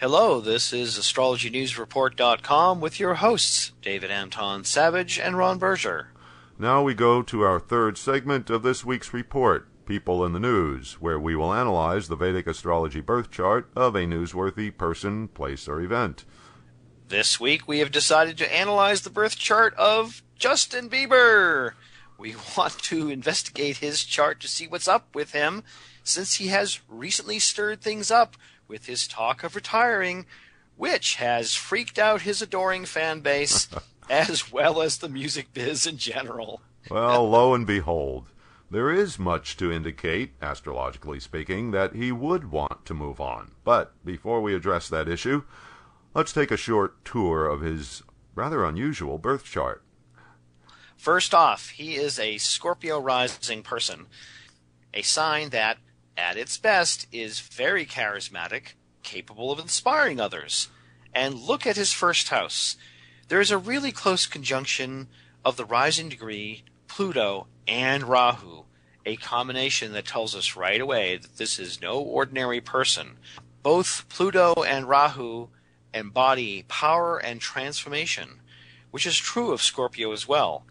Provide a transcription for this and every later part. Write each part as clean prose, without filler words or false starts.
Hello, this is AstrologyNewsReport.com with your hosts, David Anton Savage and Ron Berger. Now we go to our third segment of this week's report, People in the News, where we will analyze the Vedic astrology birth chart of a newsworthy person, place, or event. This week we have decided to analyze the birth chart of Justin Bieber. We want to investigate his chart to see what's up with him, since he has recently stirred things up with his talk of retiring, which has freaked out his adoring fan base, as well as the music biz in general. Well, lo and behold, there is much to indicate, astrologically speaking, that he would want to move on. But before we address that issue, let's take a short tour of his rather unusual birth chart. First off, he is a Scorpio Rising person, a sign that, at its best, is very charismatic, capable of inspiring others. And look at his first house. There is a really close conjunction of the rising degree, Pluto, and Rahu, a combination that tells us right away that this is no ordinary person. Both Pluto and Rahu embody power and transformation, which is true of Scorpio as well.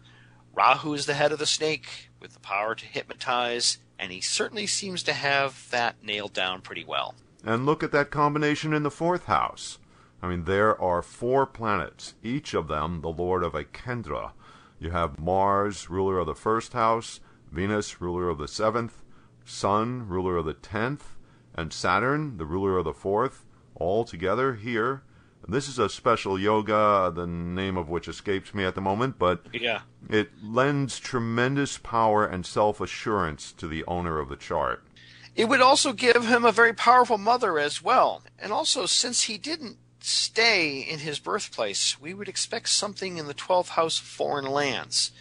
Rahu is the head of the snake, with the power to hypnotize, and he certainly seems to have that nailed down pretty well. And look at that combination in the fourth house. I mean, there are 4 planets, each of them the lord of a Kendra. You have Mars, ruler of the first house, Venus, ruler of the 7th, Sun, ruler of the 10th, and Saturn, the ruler of the 4th, all together here. This is a special yoga, the name of which escapes me at the moment, but it lends tremendous power and self-assurance to the owner of the chart. It would also give him a very powerful mother as well. And also, since he didn't stay in his birthplace, we would expect something in the 12th house of foreign lands.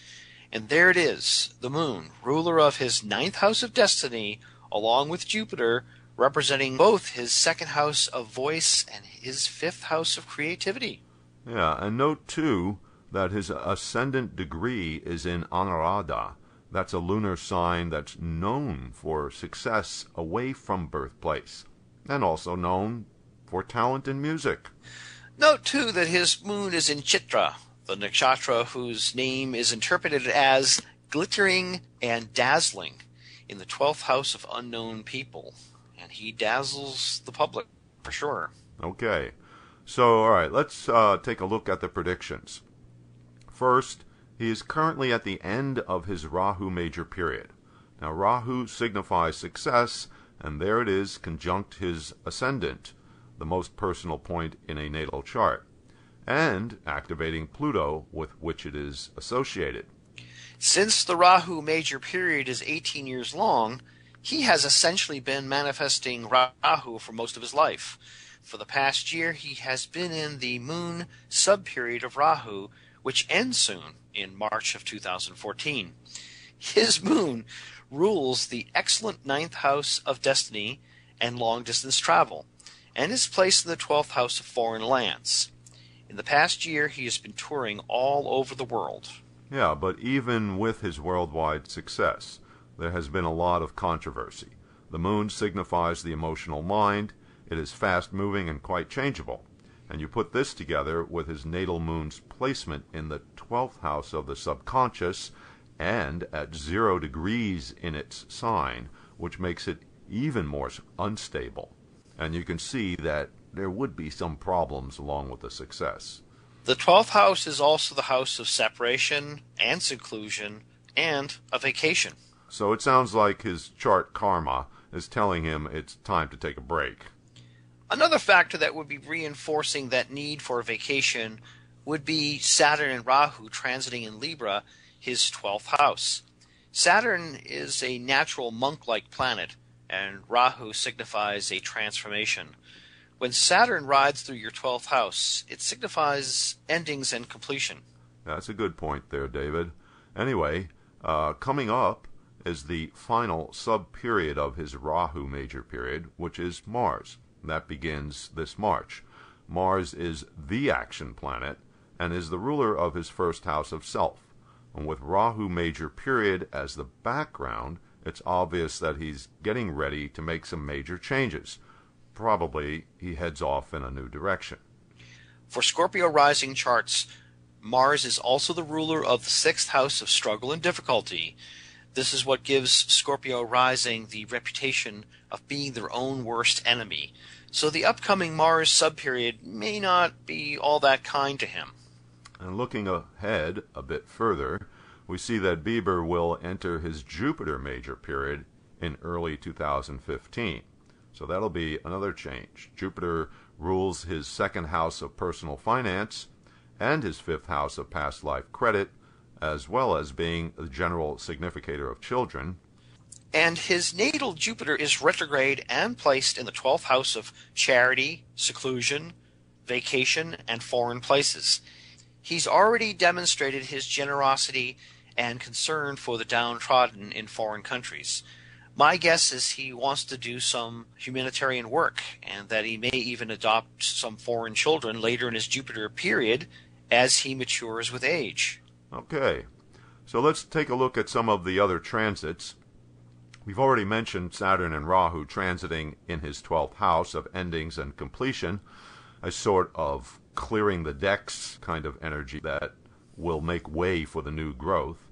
And there it is, the moon, ruler of his 9th house of destiny, along with Jupiter, representing both his 2nd house of voice and his 5th house of creativity. Yeah, and note, too, that his Ascendant Degree is in Anuradha. That's a lunar sign that's known for success away from birthplace, and also known for talent in music. Note, too, that his moon is in Chitra, the nakshatra whose name is interpreted as glittering and dazzling, in the 12th house of unknown people. And he dazzles the public, for sure. Okay. So, all right, let's take a look at the predictions. First, he is currently at the end of his Rahu Major Period. Now, Rahu signifies success, and there it is, conjunct his ascendant, the most personal point in a natal chart, and activating Pluto, with which it is associated. Since the Rahu Major Period is 18 years long, he has essentially been manifesting Rahu for most of his life. For the past year, he has been in the moon sub-period of Rahu, which ends soon in March of 2014. His moon rules the excellent 9th house of destiny and long-distance travel, and is placed in the 12th house of foreign lands. In the past year, he has been touring all over the world. Yeah, but even with his worldwide success, there has been a lot of controversy. The moon signifies the emotional mind. It is fast-moving and quite changeable. And you put this together with his natal moon's placement in the 12th house of the subconscious and at 0 degrees in its sign, which makes it even more unstable. And you can see that there would be some problems along with the success. The 12th house is also the house of separation and seclusion and a vacation. So it sounds like his chart karma is telling him it's time to take a break. Another factor that would be reinforcing that need for a vacation would be Saturn and Rahu transiting in Libra, his 12th house. Saturn is a natural monk-like planet, and Rahu signifies a transformation. When Saturn rides through your 12th house, it signifies endings and completion. That's a good point there, David. Anyway, coming up is the final sub-period of his Rahu Major Period, which is Mars. That begins this March. Mars is the action planet and is the ruler of his first house of self. And with Rahu Major Period as the background, it's obvious that he's getting ready to make some major changes. probably he heads off in a new direction. For Scorpio rising charts, Mars is also the ruler of the sixth house of struggle and difficulty. This is what gives Scorpio rising the reputation of being their own worst enemy. So the upcoming Mars subperiod may not be all that kind to him. And looking ahead a bit further, we see that Beiber will enter his Jupiter major period in early 2015. So that'll be another change. Jupiter rules his second house of personal finance and his fifth house of past life credit, as well as being the general significator of children. And his natal Jupiter is retrograde and placed in the 12th house of charity, seclusion, vacation, and foreign places. He's already demonstrated his generosity and concern for the downtrodden in foreign countries. My guess is he wants to do some humanitarian work, and that he may even adopt some foreign children later in his Jupiter period as he matures with age. Okay, so let's take a look at some of the other transits. We've already mentioned Saturn and Rahu transiting in his 12th house of endings and completion, a sort of clearing the decks kind of energy that will make way for the new growth.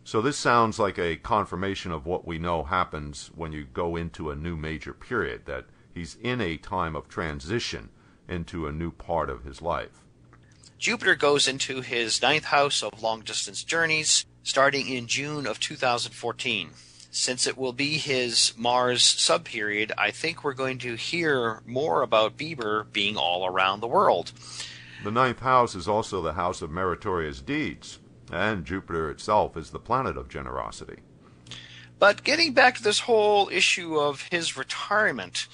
So this sounds like a confirmation of what we know happens when you go into a new major period, that he's in a time of transition into a new part of his life. Jupiter goes into his 9th house of long-distance journeys starting in June of 2014. Since it will be his Mars subperiod, I think we're going to hear more about Beiber being all around the world. The 9th house is also the house of meritorious deeds, and Jupiter itself is the planet of generosity. But getting back to this whole issue of his retirement,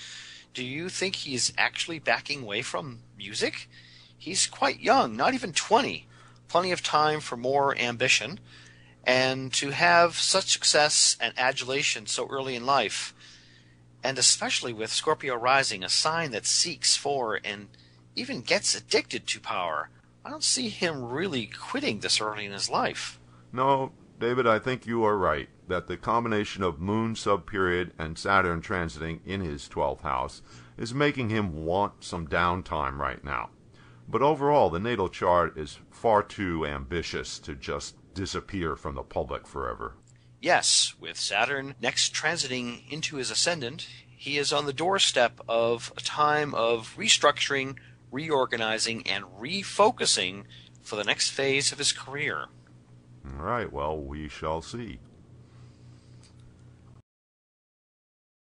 do you think he's actually backing away from music? He's quite young, not even 20. Plenty of time for more ambition. And to have such success and adulation so early in life, and especially with Scorpio rising, a sign that seeks for and even gets addicted to power, I don't see him really quitting this early in his life. No, David, I think you are right, that the combination of Moon subperiod and Saturn transiting in his 12th house is making him want some downtime right now. But overall, the natal chart is far too ambitious to just disappear from the public forever. Yes, with Saturn next transiting into his ascendant, he is on the doorstep of a time of restructuring, reorganizing, and refocusing for the next phase of his career. All right, well, we shall see.